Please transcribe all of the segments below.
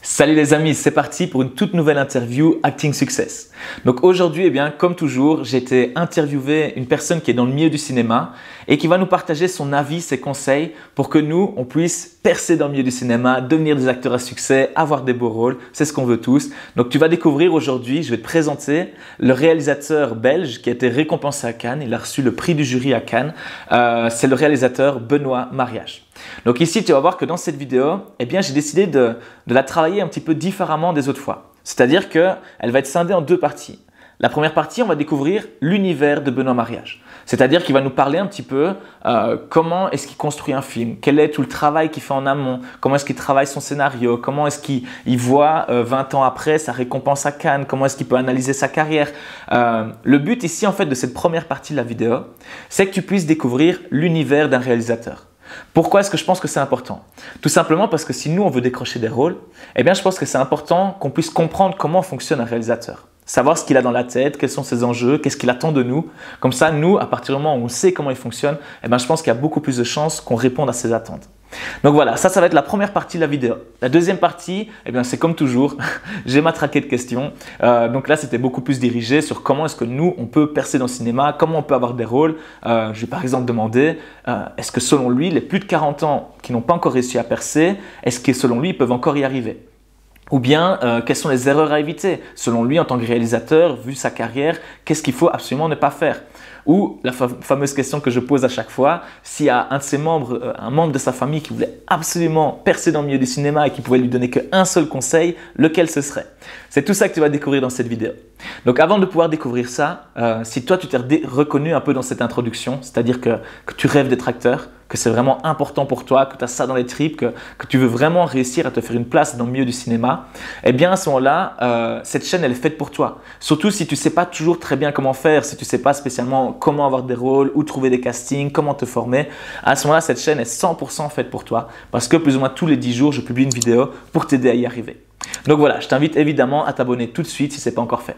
Salut les amis, c'est parti pour une toute nouvelle interview Acting Success. Donc aujourd'hui, comme toujours, j'ai été interviewer une personne qui est dans le milieu du cinéma et qui va nous partager son avis, ses conseils pour que nous, on puisse percer dans le milieu du cinéma, devenir des acteurs à succès, avoir des beaux rôles, c'est ce qu'on veut tous. Donc tu vas découvrir aujourd'hui, je vais te présenter le réalisateur belge qui a été récompensé à Cannes, il a reçu le prix du jury à Cannes, c'est le réalisateur Benoît Mariage. Donc ici, tu vas voir que dans cette vidéo, j'ai décidé de la travailler un petit peu différemment des autres fois. C'est-à-dire qu'elle va être scindée en deux parties. La première partie, on va découvrir l'univers de Benoît Mariage. C'est-à-dire qu'il va nous parler un petit peu comment est-ce qu'il construit un film, quel est tout le travail qu'il fait en amont, comment est-ce qu'il travaille son scénario, comment est-ce qu'il voit 20 ans après sa récompense à Cannes, comment est-ce qu'il peut analyser sa carrière. Le but ici, en fait, de cette première partie de la vidéo, c'est que tu puisses découvrir l'univers d'un réalisateur. Pourquoi est-ce que je pense que c'est important? Tout simplement parce que si nous, on veut décrocher des rôles, je pense que c'est important qu'on puisse comprendre comment fonctionne un réalisateur. Savoir ce qu'il a dans la tête, quels sont ses enjeux, qu'est-ce qu'il attend de nous. Comme ça, nous, à partir du moment où on sait comment il fonctionne, je pense qu'il y a beaucoup plus de chances qu'on réponde à ses attentes. Donc voilà, ça va être la première partie de la vidéo. La deuxième partie, c'est comme toujours, j'ai matraqué de questions. Donc là, c'était beaucoup plus dirigé sur comment est-ce que nous, on peut percer dans le cinéma, comment on peut avoir des rôles. Je vais par exemple demander, est-ce que selon lui, les plus de 40 ans qui n'ont pas encore réussi à percer, est-ce que selon lui, ils peuvent encore y arriver? Ou bien, quelles sont les erreurs à éviter? Selon lui, en tant que réalisateur, vu sa carrière, qu'est-ce qu'il faut absolument ne pas faire? Ou la fameuse question que je pose à chaque fois, s'il y a un de ses membres, un membre de sa famille qui voulait absolument percer dans le milieu du cinéma et qui pouvait lui donner qu'un seul conseil, lequel ce serait? C'est tout ça que tu vas découvrir dans cette vidéo. Donc avant de pouvoir découvrir ça, si toi tu t'es reconnu un peu dans cette introduction, c'est-à-dire que tu rêves d'être acteur, que c'est vraiment important pour toi, que tu as ça dans les tripes, que tu veux vraiment réussir à te faire une place dans le milieu du cinéma, à ce moment-là, cette chaîne elle est faite pour toi. Surtout si tu ne sais pas toujours très bien comment faire, si tu ne sais pas spécialement comment avoir des rôles, où trouver des castings, comment te former, à ce moment-là, cette chaîne est 100% faite pour toi parce que plus ou moins tous les 10 jours, je publie une vidéo pour t'aider à y arriver. Donc voilà, je t'invite évidemment à t'abonner tout de suite si ce n'est pas encore fait.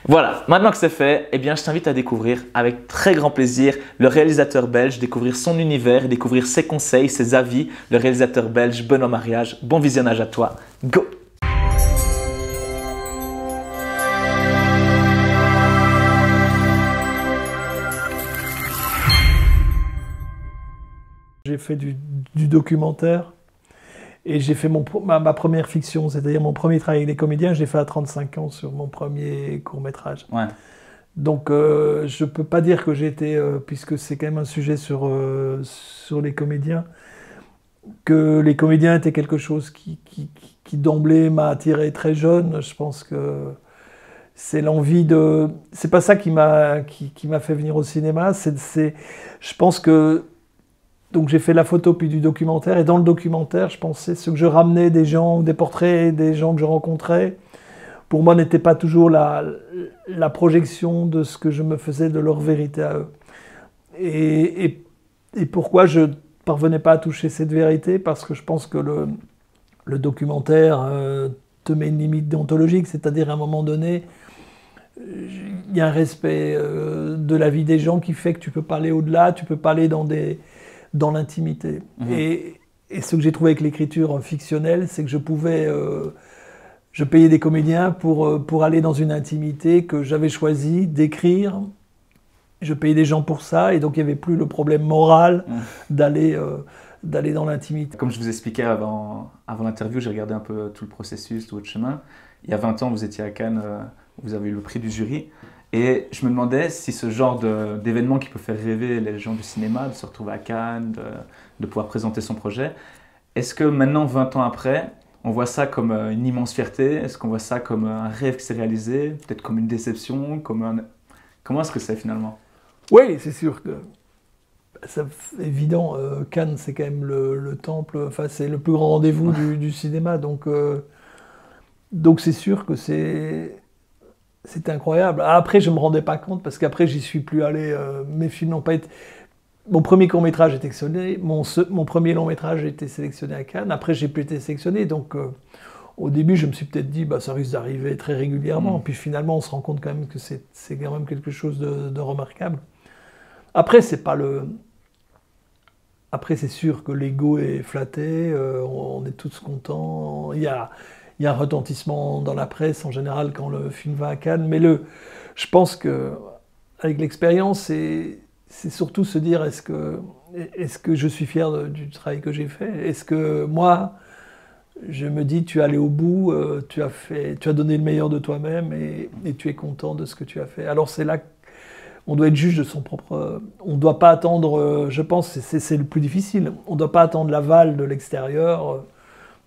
Voilà, maintenant que c'est fait, je t'invite à découvrir avec très grand plaisir le réalisateur belge, découvrir son univers, découvrir ses conseils, ses avis, le réalisateur belge Benoît Mariage. Bon visionnage à toi, go! J'ai fait du documentaire et j'ai fait ma première fiction, c'est-à-dire mon premier travail avec les comédiens, j'ai fait à 35 ans sur mon premier court-métrage. Ouais. Donc je ne peux pas dire que j'ai été, puisque c'est quand même un sujet sur les comédiens, que les comédiens étaient quelque chose qui d'emblée m'a attiré très jeune. Je pense que c'est l'envie de... C'est pas ça qui m'a fait venir au cinéma, je pense que... Donc j'ai fait la photo puis du documentaire, et dans le documentaire, je pensais ce que je ramenais des gens, des portraits des gens que je rencontrais, pour moi n'était pas toujours la projection de ce que je me faisais de leur vérité à eux. Et pourquoi je parvenais pas à toucher cette vérité? Parce que je pense que le documentaire te met une limite déontologique, c'est-à-dire à un moment donné, il y a un respect de la vie des gens qui fait que tu peux pas aller au-delà, tu peux pas aller dans l'intimité. Et ce que j'ai trouvé avec l'écriture fictionnelle, c'est que je payais des comédiens pour aller dans une intimité que j'avais choisi d'écrire. Je payais des gens pour ça, et donc il n'y avait plus le problème moral d'aller dans l'intimité. Comme je vous expliquais avant l'interview, j'ai regardé un peu tout le processus, tout votre chemin. Il y a 20 ans, vous étiez à Cannes, vous avez eu le prix du jury. Et je me demandais si ce genre d'événement qui peut faire rêver les gens du cinéma, de se retrouver à Cannes, de pouvoir présenter son projet, est-ce que maintenant, 20 ans après, on voit ça comme une immense fierté? Est-ce qu'on voit ça comme un rêve qui s'est réalisé? Peut-être comme une déception? Comment est-ce que c'est finalement? Oui, c'est sûr que c'est évident. Cannes, c'est quand même le temple, enfin c'est le plus grand rendez-vous du cinéma. Donc c'est sûr que c'est incroyable. Après, je ne me rendais pas compte, parce qu'après, j'y suis plus allé. Mes films n'ont pas été... Mon premier court-métrage est sélectionné, mon premier long-métrage a été sélectionné à Cannes. Après, j'ai plus été sélectionné. Donc, au début, je me suis peut-être dit, ça risque d'arriver très régulièrement. Puis finalement, on se rend compte quand même que c'est quand même quelque chose de remarquable. Après, c'est pas le... Après, c'est sûr que l'ego est flatté, on est tous contents. Il y a il y a un retentissement dans la presse en général quand le film va à Cannes. Mais je pense qu'avec l'expérience, c'est surtout se dire est-ce que je suis fier du travail que j'ai fait? Est-ce que moi, je me dis tu es allé au bout, tu as donné le meilleur de toi-même et tu es content de ce que tu as fait. Alors c'est là qu'on doit être juge de son propre... On ne doit pas attendre, je pense, c'est le plus difficile, on ne doit pas attendre l'aval de l'extérieur,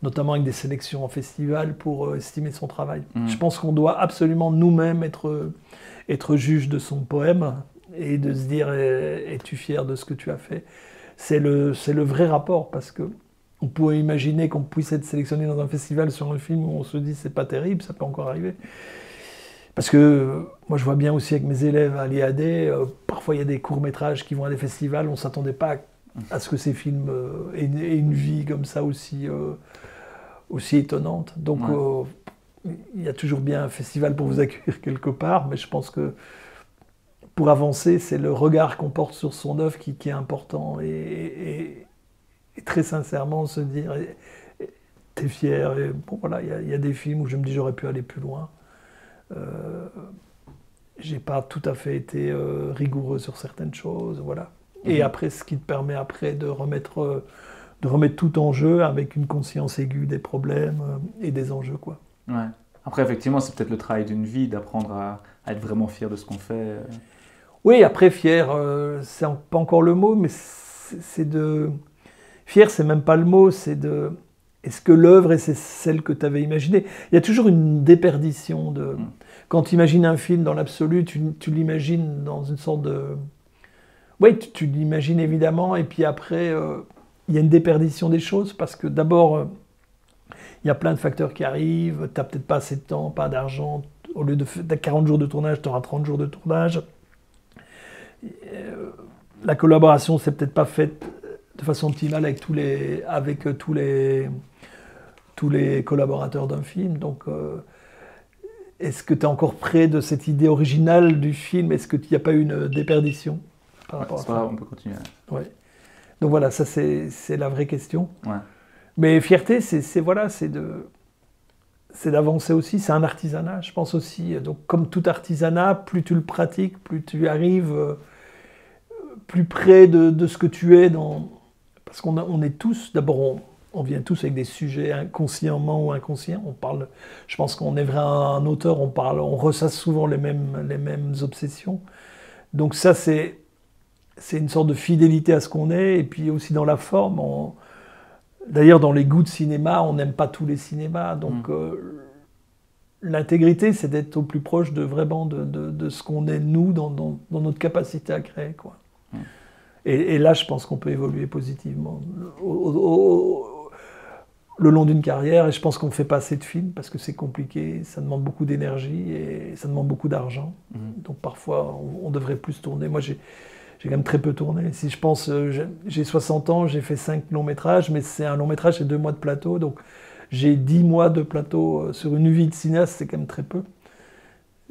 notamment avec des sélections en festival, pour estimer son travail. Je pense qu'on doit absolument nous-mêmes être juge de son poème et de se dire es-tu fier de ce que tu as fait? C'est le vrai rapport, parce que on pourrait imaginer qu'on puisse être sélectionné dans un festival sur un film où on se dit c'est pas terrible, ça peut encore arriver. Parce que moi je vois bien aussi avec mes élèves à l'IAD, parfois il y a des courts-métrages qui vont à des festivals, on ne s'attendait pas à ce que ces films aient une vie comme ça aussi étonnante. Donc il y a toujours bien un festival pour vous accueillir quelque part, mais je pense que pour avancer, c'est le regard qu'on porte sur son œuvre qui est important et très sincèrement se dire t'es fier. Et bon, voilà, il y a des films où je me dis j'aurais pu aller plus loin. J'ai pas tout à fait été rigoureux sur certaines choses, voilà. Et après, ce qui te permet après de remettre tout en jeu avec une conscience aiguë des problèmes et des enjeux, quoi. Ouais. Après, effectivement, c'est peut-être le travail d'une vie d'apprendre à être vraiment fier de ce qu'on fait. Oui, après, fier, c'est pas encore le mot, mais fier, c'est même pas le mot, c'est de... Est-ce que l'œuvre est celle que tu avais imaginée? Il y a toujours une déperdition de... Quand tu imagines un film dans l'absolu, tu l'imagines dans une sorte de... Oui, tu l'imagines évidemment, et puis après, il y a une déperdition des choses, parce que d'abord, il y a plein de facteurs qui arrivent, tu n'as peut-être pas assez de temps, pas d'argent, au lieu de 40 jours de tournage, tu auras 30 jours de tournage. La collaboration, c'est peut-être pas faite de façon optimale avec tous les collaborateurs d'un film. Donc, est-ce que tu es encore près de cette idée originale du film? Est-ce qu'il n'y a pas eu une déperdition par rapport à ça? On peut continuer. Ouais. Donc voilà, ça c'est la vraie question. Ouais. Mais fierté, c'est d'avancer aussi. C'est un artisanat, je pense aussi. Donc comme tout artisanat, plus tu le pratiques, plus tu arrives plus près de ce que tu es dans... Parce qu'on est tous, d'abord, on vient tous avec des sujets inconsciemment ou inconscients. On parle, je pense qu'on est vrai un auteur, on ressasse souvent les mêmes obsessions. Donc ça, c'est une sorte de fidélité à ce qu'on est. Et puis aussi dans la forme. D'ailleurs, dans les goûts de cinéma, on n'aime pas tous les cinémas. Donc l'intégrité, c'est d'être au plus proche vraiment de ce qu'on est, nous, dans notre capacité à créer, quoi. Et là, je pense qu'on peut évoluer positivement le long d'une carrière. Et je pense qu'on ne fait pas assez de films parce que c'est compliqué, ça demande beaucoup d'énergie et ça demande beaucoup d'argent. Donc parfois, on devrait plus tourner. Moi, j'ai quand même très peu tourné. Si je pense, j'ai 60 ans, j'ai fait 5 longs métrages, mais c'est un long métrage, c'est 2 mois de plateau. Donc j'ai 10 mois de plateau sur une vie de cinéaste, c'est quand même très peu.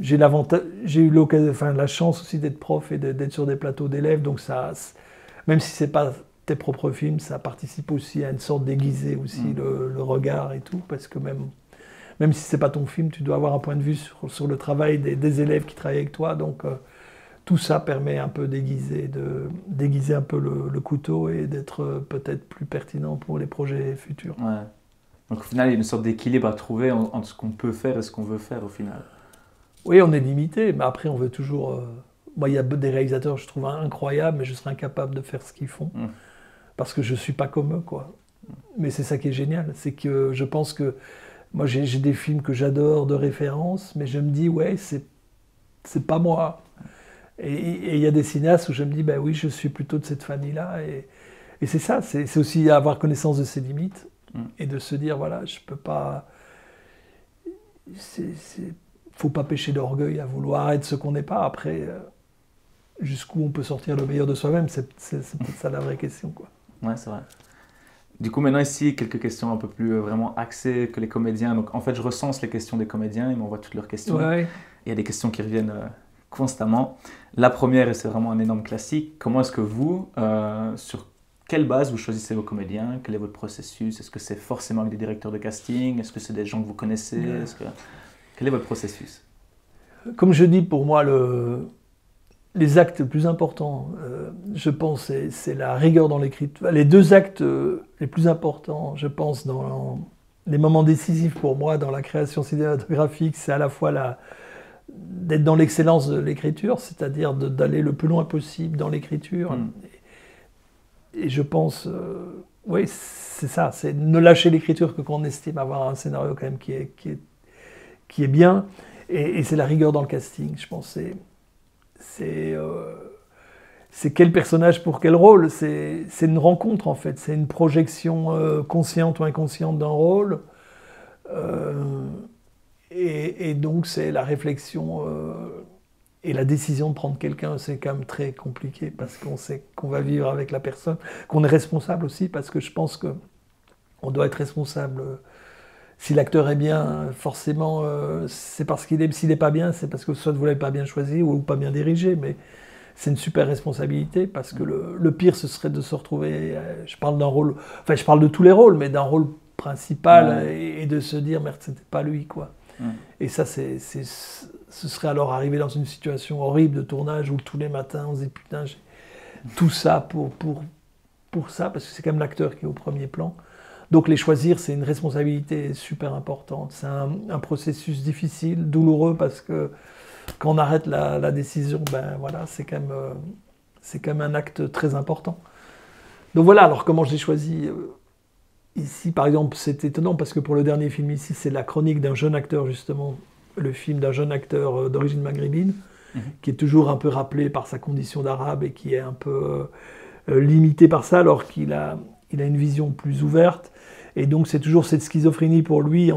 J'ai eu la chance aussi d'être prof et d'être sur des plateaux d'élèves, donc ça, même si c'est pas tes propres films, ça participe aussi à une sorte d'aiguiser aussi le regard et tout, parce que même si c'est pas ton film, tu dois avoir un point de vue sur le travail des élèves qui travaillent avec toi, donc tout ça permet un peu d'aiguiser un peu le couteau et d'être peut-être plus pertinent pour les projets futurs. Ouais. Donc au final, il y a une sorte d'équilibre à trouver entre ce qu'on peut faire et ce qu'on veut faire au final. Oui, on est limité, mais après, on veut toujours... Moi, il y a des réalisateurs, je trouve, incroyables, mais je serais incapable de faire ce qu'ils font, parce que je ne suis pas comme eux, quoi. Mais c'est ça qui est génial, c'est que je pense que... Moi, j'ai des films que j'adore de référence, mais je me dis, ouais, c'est pas moi. Et il y a des cinéastes où je me dis, ben oui, je suis plutôt de cette famille-là. Et c'est ça, c'est aussi avoir connaissance de ses limites, et de se dire, voilà, je peux pas... Faut pas pécher d'orgueil à vouloir être ce qu'on n'est pas. Après, jusqu'où on peut sortir le meilleur de soi-même, c'est peut-être ça la vraie question, quoi. Ouais, c'est vrai. Du coup, maintenant ici, quelques questions un peu plus vraiment axées que les comédiens. Donc, en fait, je recense les questions des comédiens, ils m'envoient toutes leurs questions. Ouais. Il y a des questions qui reviennent constamment. La première, et c'est vraiment un énorme classique, comment est-ce que vous, sur quelle base vous choisissez vos comédiens? Quel est votre processus? Est-ce que c'est forcément avec des directeurs de casting? Est-ce que c'est des gens que vous connaissez? Quel est votre processus? Comme je dis, pour moi, les actes les plus importants, je pense, c'est la rigueur dans l'écriture. Les deux actes les plus importants, je pense, dans les moments décisifs pour moi dans la création cinématographique, c'est à la fois d'être dans l'excellence de l'écriture, c'est-à-dire d'aller le plus loin possible dans l'écriture. Et je pense, oui, c'est ça, c'est ne lâcher l'écriture que quand on estime avoir un scénario quand même qui est bien. Et c'est la rigueur dans le casting, je pense. C'est quel personnage pour quel rôle. C'est une rencontre, en fait. C'est une projection consciente ou inconsciente d'un rôle. Et donc, c'est la réflexion et la décision de prendre quelqu'un. C'est quand même très compliqué parce qu'on sait qu'on va vivre avec la personne, qu'on est responsable aussi, parce que je pense qu'on doit être responsable. Si l'acteur est bien, forcément, c'est parce qu'il est. S'il n'est pas bien, c'est parce que soit vous ne l'avez pas bien choisi ou pas bien dirigé. Mais c'est une super responsabilité parce que le pire, ce serait de se retrouver. Je parle d'un rôle. Enfin, je parle de tous les rôles, mais d'un rôle principal et de se dire merde, c'était pas lui, quoi. Et ça, ce serait alors arriver dans une situation horrible de tournage où tous les matins on se dit putain, j'ai tout ça pour ça, parce que c'est quand même l'acteur qui est au premier plan. Donc les choisir, c'est une responsabilité super importante. C'est un processus difficile, douloureux, parce que quand on arrête la décision, ben voilà, c'est quand même un acte très important. Donc voilà, alors comment je l'ai choisi ici, par exemple, c'est étonnant, parce que pour le dernier film ici, c'est la chronique d'un jeune acteur, justement, le film d'un jeune acteur d'origine maghrébine, qui est toujours un peu rappelé par sa condition d'arabe et qui est un peu limité par ça, alors qu'il a une vision plus ouverte. Et donc c'est toujours cette schizophrénie pour lui,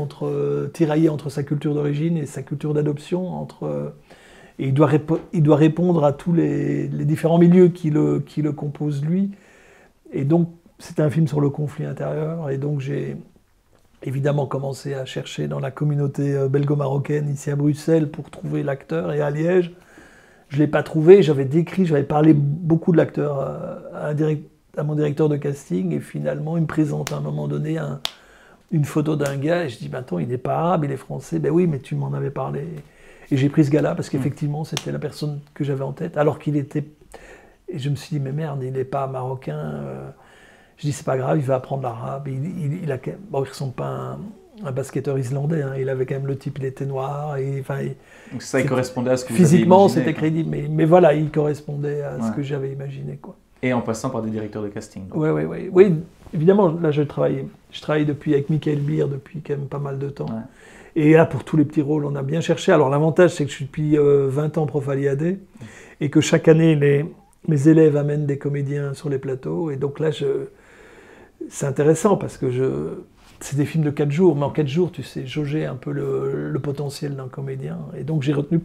tiraillée entre sa culture d'origine et sa culture d'adoption. Et il doit répondre à tous les différents milieux qui le composent lui. Et donc c'est un film sur le conflit intérieur. Et donc j'ai évidemment commencé à chercher dans la communauté belgo-marocaine ici à Bruxelles pour trouver l'acteur, et à Liège. Je ne l'ai pas trouvé, j'avais parlé beaucoup de l'acteur à mon directeur de casting, et finalement il me présente à un moment donné une photo d'un gars, et je dis bah, attends, il n'est pas arabe, il est français. Ben oui, mais tu m'en avais parlé. Et j'ai pris ce gars-là parce qu'effectivement c'était la personne que j'avais en tête, alors qu'il était... Et je me suis dit mais merde, il n'est pas marocain. Je dis c'est pas grave, il va apprendre l'arabe. Il ressemble pas à un basketteur islandais, hein. Il avait quand même le type, il était noir. Donc ça, il correspondait à ce que vous physiquement, aviez imaginé, c'était crédible, mais voilà, il correspondait à ce que j'avais imaginé, quoi. Et en passant par des directeurs de casting. Oui, évidemment, là je travaille avec Michael Beer depuis quand même pas mal de temps. Ouais. Et là, pour tous les petits rôles, on a bien cherché. Alors l'avantage, c'est que je suis depuis 20 ans prof à l'IAD, et que chaque année, mes élèves amènent des comédiens sur les plateaux. Et donc là, c'est intéressant parce que c'est des films de 4 jours, mais en 4 jours, tu sais jauger un peu le potentiel d'un comédien. Et donc j'ai retenu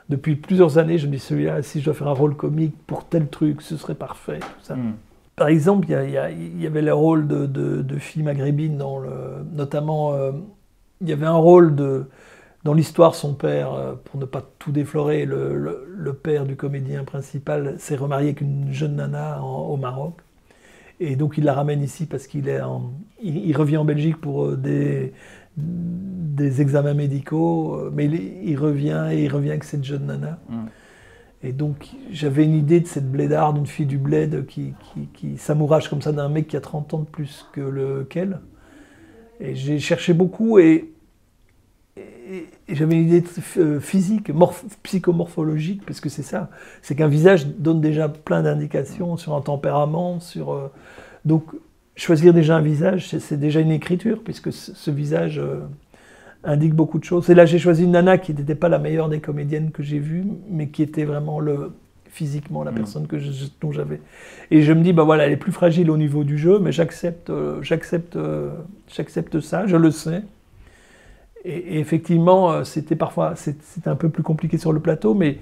depuis plusieurs années, je me dis celui-là, si je dois faire un rôle comique pour tel truc, ce serait parfait, tout ça. Par exemple, il y avait le rôle de filles maghrébines, notamment, il y avait un rôle dans l'histoire, son père, pour ne pas tout déflorer, le père du comédien principal s'est remarié avec une jeune nana au Maroc. Et donc il la ramène ici parce qu'il revient en Belgique pour des examens médicaux, mais il revient avec cette jeune nana. Et donc j'avais une idée de cette blédarde, une fille du bled qui s'amourache comme ça d'un mec qui a 30 ans de plus qu'elle. Et j'ai cherché beaucoup et j'avais une idée physique, psychomorphologique, parce que c'est ça. C'est qu'un visage donne déjà plein d'indications sur un tempérament, donc choisir déjà un visage, c'est déjà une écriture, puisque ce visage indique beaucoup de choses. Et là, j'ai choisi une nana qui n'était pas la meilleure des comédiennes que j'ai vues, mais qui était vraiment physiquement la personne dont j'avais. Et je me dis, bah voilà, elle est plus fragile au niveau du jeu, mais j'accepte ça, je le sais. Et effectivement, c'était un peu plus compliqué sur le plateau, mais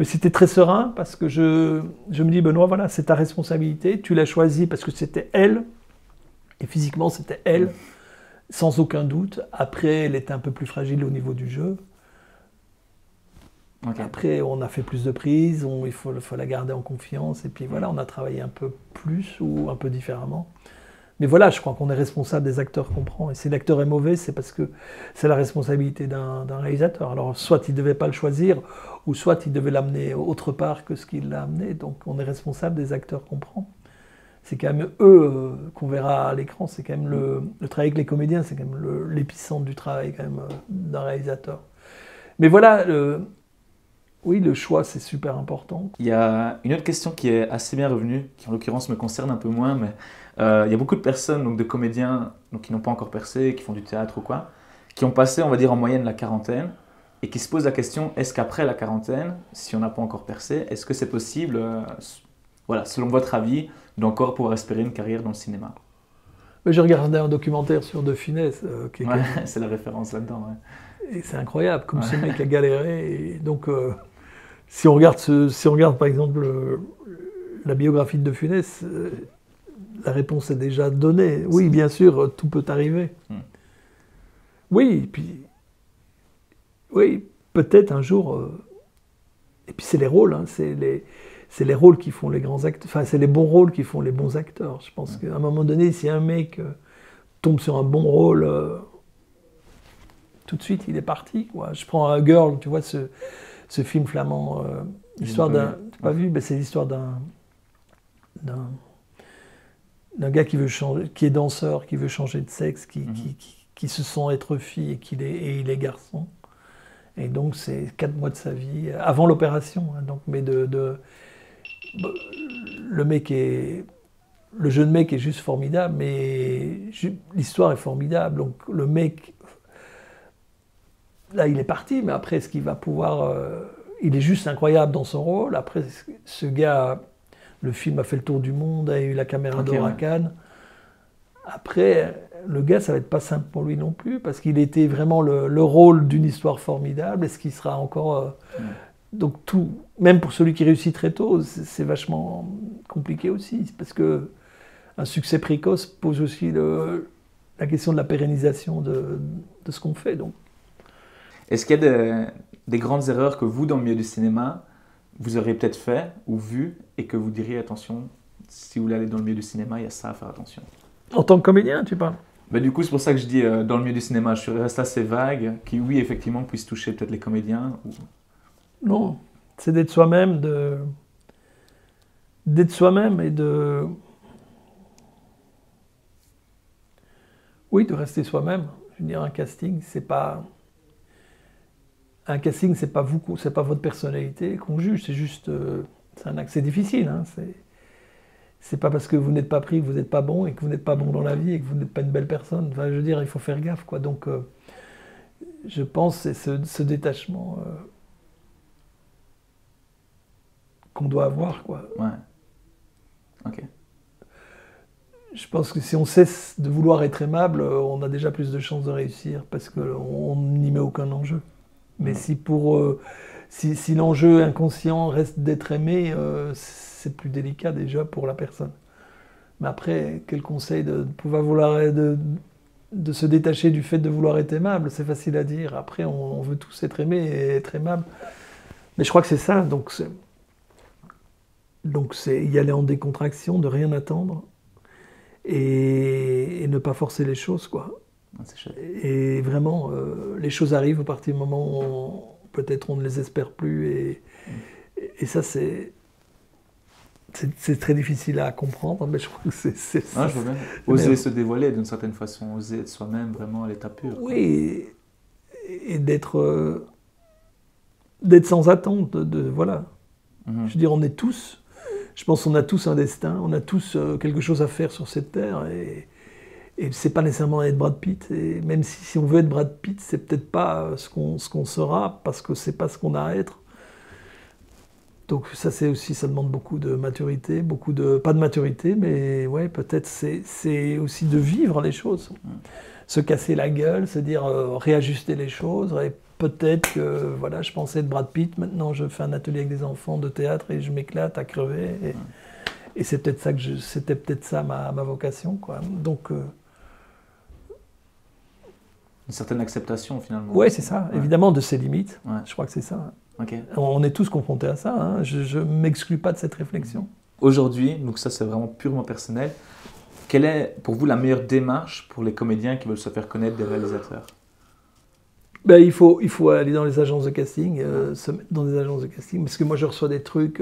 c'était très serein, parce que je me dis, Benoît, voilà, c'est ta responsabilité, tu l'as choisie parce que c'était elle, et physiquement c'était elle, sans aucun doute. Après, elle était un peu plus fragile au niveau du jeu. Okay. Après, on a fait plus de prises, il faut la garder en confiance, et puis voilà, on a travaillé un peu plus ou un peu différemment. Mais voilà, je crois qu'on est responsable des acteurs qu'on prend. Et si l'acteur est mauvais, c'est parce que c'est la responsabilité d'un réalisateur. Alors, soit il ne devait pas le choisir, ou soit il devait l'amener autre part que ce qu'il l'a amené. Donc, on est responsable des acteurs qu'on prend. C'est quand même eux qu'on verra à l'écran. C'est quand même le travail avec les comédiens, c'est quand même l'épicentre du travail quand même d'un réalisateur. Mais voilà, oui, le choix, c'est super important. Il y a une autre question qui est assez bien revenue, qui en l'occurrence me concerne un peu moins, mais il y a beaucoup de personnes, donc de comédiens donc, qui n'ont pas encore percé, qui font du théâtre ou quoi, qui ont passé, on va dire, en moyenne la quarantaine, et qui se posent la question, est-ce qu'après la quarantaine, si on n'a pas encore percé, est-ce que c'est possible, voilà, selon votre avis, d'encore pouvoir espérer une carrière dans le cinéma? J'ai regardé un documentaire sur De Funès. Ouais, c'est la référence là-dedans. Ouais. Et c'est incroyable, comme ce mec a galéré. Et donc, si on regarde par exemple la biographie de Funès, la réponse est déjà donnée. Oui, bien sûr, tout peut arriver. Oui, puis... Oui, peut-être un jour... et puis c'est les rôles, hein, c'est les rôles qui font les grands acteurs. Enfin, c'est les bons rôles qui font les bons acteurs. Je pense qu'à un moment donné, si un mec tombe sur un bon rôle, tout de suite, il est parti, quoi. Je prends A Girl, tu vois, ce film flamand, l'histoire d'un... Tu n'as pas vu? Ben, c'est l'histoire d'un gars qui veut changer, qui est danseur, qui veut changer de sexe, qui se sent être fille et il est garçon. Et donc c'est 4 mois de sa vie, avant l'opération. Hein, donc, mais le jeune mec est juste formidable, mais l'histoire est formidable. Donc le mec, là il est parti, mais après est-ce qu'il va pouvoir... il est juste incroyable dans son rôle. Après ce gars... Le film a fait le tour du monde, a eu la caméra d'or à Cannes. Après, le gars, ça va être pas simple pour lui non plus, parce qu'il était vraiment le rôle d'une histoire formidable. Est-ce qu'il sera encore... Donc tout, même pour celui qui réussit très tôt, c'est vachement compliqué aussi, parce que un succès précoce pose aussi la question de la pérennisation de ce qu'on fait. Donc. Est-ce qu'il y a des grandes erreurs que vous, dans le milieu du cinéma, vous auriez peut-être fait ou vu et que vous diriez attention, si vous voulez aller dans le milieu du cinéma, il y a ça à faire attention? En tant que comédien, tu parles? Du coup, c'est pour ça que je dis dans le milieu du cinéma, je reste assez vague, qui oui, effectivement, puisse toucher peut-être les comédiens. Ou... Non, c'est d'être soi-même, d'être soi-même et de... Oui, de rester soi-même. Je veux dire, un casting, c'est pas... Un casting, c'est pas vous, c'est pas votre personnalité qu'on juge, c'est juste, c'est difficile. Hein, c'est pas parce que vous n'êtes pas pris que vous n'êtes pas bon et que vous n'êtes pas bon dans la vie et que vous n'êtes pas une belle personne. Enfin, je veux dire, il faut faire gaffe, quoi. Donc, je pense que c'est ce détachement qu'on doit avoir, quoi. Ouais. Ok. Je pense que si on cesse de vouloir être aimable, on a déjà plus de chances de réussir parce qu'on n'y met aucun enjeu. Mais si l'enjeu inconscient reste d'être aimé, c'est plus délicat déjà pour la personne. Mais après, quel conseil de pouvoir de se détacher du fait de vouloir être aimable, c'est facile à dire. Après, on veut tous être aimés et être aimable. Mais je crois que c'est ça. Donc c'est y aller en décontraction, de rien attendre et ne pas forcer les choses, quoi. Et vraiment, les choses arrivent à partir du moment où peut-être on ne les espère plus. Et ça, c'est très difficile à comprendre, mais je crois que c'est ça. Je veux bien. Oser se dévoiler d'une certaine façon, oser être soi-même vraiment à l'état pur. Oui, et d'être sans attente. Voilà. Je veux dire, on est tous, je pense qu'on a tous un destin, on a tous quelque chose à faire sur cette terre. Et c'est pas nécessairement être Brad Pitt. Et même si on veut être Brad Pitt, c'est peut-être pas ce qu'on sera, parce que c'est pas ce qu'on a à être. Donc ça demande beaucoup de maturité, pas de maturité, mais ouais, peut-être c'est aussi de vivre les choses. Se casser la gueule, se dire réajuster les choses. Et peut-être que voilà, je pensais être Brad Pitt, maintenant je fais un atelier avec des enfants de théâtre et je m'éclate à crever. Et c'est peut-être ça c'était peut-être ça ma vocation, quoi. Donc une certaine acceptation finalement. Oui, c'est ça, évidemment, de ses limites. Ouais. Je crois que c'est ça. Okay. On est tous confrontés à ça, hein. Je ne m'exclus pas de cette réflexion. Aujourd'hui, donc ça c'est vraiment purement personnel, quelle est pour vous la meilleure démarche pour les comédiens qui veulent se faire connaître des réalisateurs? Ben, il faut aller dans les agences de casting, se mettre dans des agences de casting, parce que moi je reçois des trucs,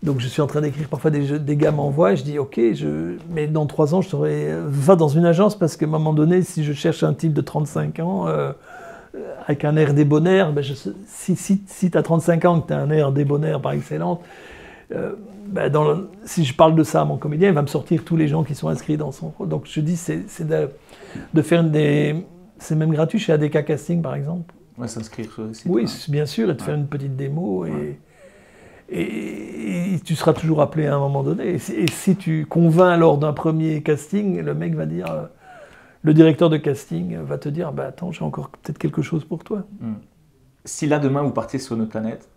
donc je suis en train d'écrire, parfois des gars m'envoient, et je dis ok, mais dans 3 ans je va dans une agence, parce qu'à un moment donné, si je cherche un type de 35 ans, avec un air débonnaire, ben si tu as 35 ans, que tu as un air débonnaire par excellence, si je parle de ça à mon comédien, il va me sortir tous les gens qui sont inscrits dans son rôle. Donc je dis, c'est de faire c'est même gratuit chez ADK Casting par exemple. Ouais, s'inscrire sur le site. Oui, bien sûr, et de faire une petite démo, et tu seras toujours appelé à un moment donné. Et si tu convaincs lors d'un premier casting, le mec va dire, le directeur de casting va te dire, bah attends, j'ai encore peut-être quelque chose pour toi. Si là demain vous partez sur une autre planète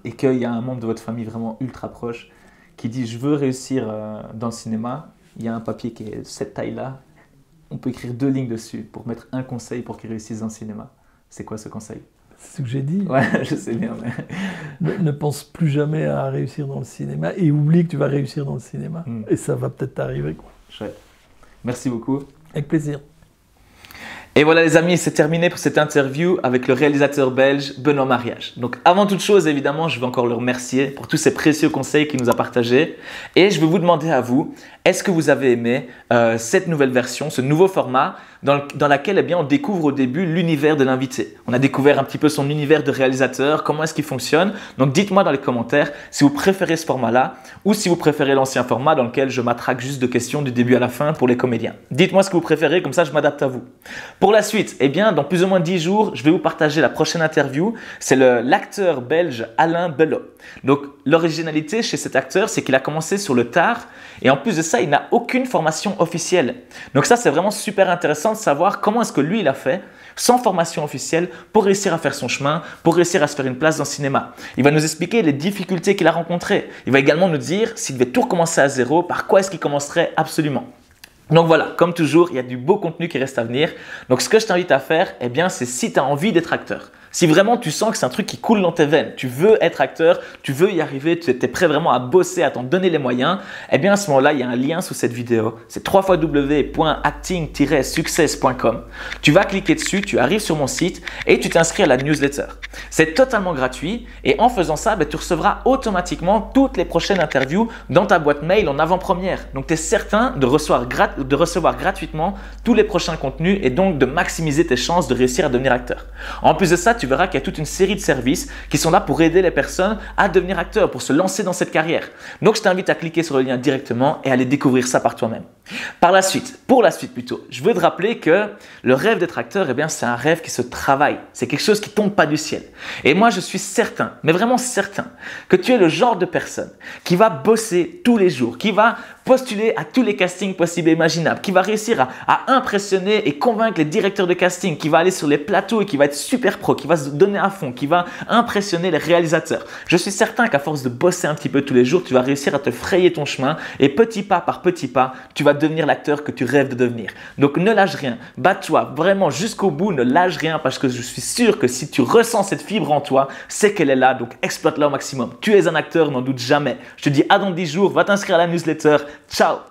et qu'il y a un membre de votre famille vraiment ultra proche qui dit je veux réussir dans le cinéma, il y a un papier qui est de cette taille-là, on peut écrire 2 lignes dessus pour mettre un conseil pour qu'il réussisse dans le cinéma. C'est quoi ce conseil? C'est ce que j'ai dit. Ouais, je sais bien. Mais... ne pense plus jamais à réussir dans le cinéma et oublie que tu vas réussir dans le cinéma. Et ça va peut-être t'arriver, quoi. Chouette. Merci beaucoup. Avec plaisir. Et voilà les amis, c'est terminé pour cette interview avec le réalisateur belge Benoît Mariage. Donc avant toute chose, évidemment, je veux encore le remercier pour tous ces précieux conseils qu'il nous a partagés. Et je veux vous demander à vous, est-ce que vous avez aimé cette nouvelle version, ce nouveau format dans laquelle eh bien, on découvre au début l'univers de l'invité. On a découvert un petit peu son univers de réalisateur, comment est-ce qu'il fonctionne. Donc dites-moi dans les commentaires si vous préférez ce format-là ou si vous préférez l'ancien format dans lequel je m'attraque juste de questions du début à la fin pour les comédiens. Dites-moi ce que vous préférez, comme ça je m'adapte à vous. Pour la suite, eh bien, dans plus ou moins 10 jours, je vais vous partager la prochaine interview. C'est l'acteur belge Alain Belot. Donc l'originalité chez cet acteur, c'est qu'il a commencé sur le tard et en plus de ça, il n'a aucune formation officielle. Donc ça, c'est vraiment super intéressant de savoir comment est-ce que lui, il a fait sans formation officielle pour réussir à faire son chemin, pour réussir à se faire une place dans le cinéma. Il va nous expliquer les difficultés qu'il a rencontrées. Il va également nous dire s'il devait tout recommencer à zéro, par quoi est-ce qu'il commencerait absolument. Donc voilà, comme toujours, il y a du beau contenu qui reste à venir. Donc ce que je t'invite à faire, eh bien, c'est si tu as envie d'être acteur. Si vraiment tu sens que c'est un truc qui coule dans tes veines, tu veux être acteur, tu veux y arriver, tu es prêt vraiment à bosser, à t'en donner les moyens, eh bien à ce moment-là, il y a un lien sous cette vidéo. C'est www.acting-success.com. Tu vas cliquer dessus, tu arrives sur mon site et tu t'inscris à la newsletter. C'est totalement gratuit et en faisant ça, tu recevras automatiquement toutes les prochaines interviews dans ta boîte mail en avant-première. Donc tu es certain de recevoir gratuitement tous les prochains contenus et donc de maximiser tes chances de réussir à devenir acteur. En plus de ça, tu verras qu'il y a toute une série de services qui sont là pour aider les personnes à devenir acteurs, pour se lancer dans cette carrière. Donc, je t'invite à cliquer sur le lien directement et à aller découvrir ça par toi-même. Pour la suite plutôt, je veux te rappeler que le rêve d'être acteur, eh bien, c'est un rêve qui se travaille. C'est quelque chose qui ne tombe pas du ciel. Et moi, je suis certain, mais vraiment certain, que tu es le genre de personne qui va bosser tous les jours, qui va postuler à tous les castings possibles et imaginables, qui va réussir à impressionner et convaincre les directeurs de casting, qui va aller sur les plateaux et qui va être super pro, qui va se donner à fond, qui va impressionner les réalisateurs. Je suis certain qu'à force de bosser un petit peu tous les jours, tu vas réussir à te frayer ton chemin et petit pas par petit pas, tu vas devenir l'acteur que tu rêves de devenir. Donc ne lâche rien, bats-toi vraiment jusqu'au bout, ne lâche rien parce que je suis sûr que si tu ressens cette fibre en toi, c'est qu'elle est là, donc exploite-la au maximum. Tu es un acteur, n'en doute jamais. Je te dis à dans 10 jours, va t'inscrire à la newsletter. Ciao!